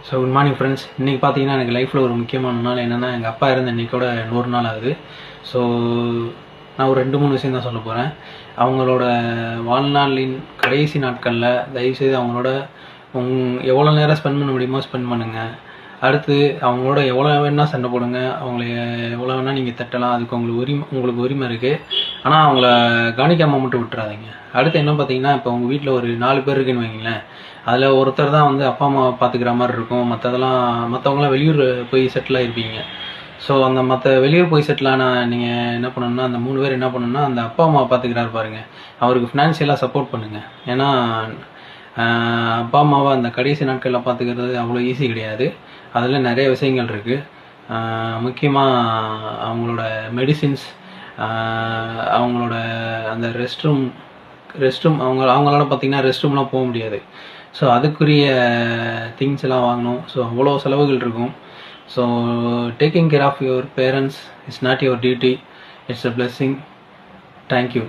So good morning friends. இன்றைக்கி பார்த்தீங்கன்னா எனக்கு லைஃப்பில் ஒரு முக்கியமான நாள் என்னென்னா, எங்கள் அப்பா இறந்த இன்றைக்கோட 100 நாள் ஆகுது. ஸோ நான் ஒரு 2-3 விஷயம் தான் சொல்ல போகிறேன். அவங்களோட வாழ்நாளின் கடைசி நாட்களில் தயவுசெய்து அவங்களோட எவ்வளோ நேரம் ஸ்பெண்ட் பண்ண முடியுமோ ஸ்பெண்ட் பண்ணுங்கள். அடுத்து அவங்களோட எவ்வளோ வேணால் சண்டை போடுங்க, அவங்கள எவ்வளோ வேணால் நீங்கள் தட்டலாம், அதுக்கு உங்களுக்கு உரிமை இருக்குது. ஆனால் அவங்கள கவனிக்காமல் மட்டும் விட்டுறாதீங்க. அடுத்து என்ன பார்த்தீங்கன்னா, இப்போ உங்கள் வீட்டில் ஒரு 4 பேர் இருக்குன்னு வைங்களேன். அதில் ஒருத்தர் தான் வந்து அப்பா அம்மாவை பார்த்துக்கிற மாதிரி இருக்கும். மற்றவங்களாம் வெளியூர் போய் செட்டில் ஆகிருப்பீங்க. ஸோ அந்த வெளியூர் போய் செட்டிலான நீங்கள் என்ன பண்ணணும்னா, அந்த 3 பேர் என்ன பண்ணணும்னா, அந்த அப்பா அம்மாவை பார்த்துக்கிறாரு பாருங்கள், அவருக்கு ஃபினான்ஷியலாக சப்போர்ட் பண்ணுங்கள். ஏன்னா அப்பா அம்மாவை அந்த கடைசி நாட்களில் பார்த்துக்கிறது அவ்வளோ ஈஸி கிடையாது. அதில் நிறைய விஷயங்கள் இருக்குது. முக்கியமாக அவங்களோட மெடிசின்ஸ், அவங்களோட அந்த ரெஸ்ட் ரூம் அவங்களால பார்த்திங்கன்னா ரெஸ்ட் ரூம்லாம் போக முடியாது. ஸோ அதுக்குரிய திங்ஸ் எல்லாம் வாங்கணும். ஸோ அவ்வளோ செலவுகள் இருக்கும். So taking care of your parents is not your duty, it's a blessing. Thank you.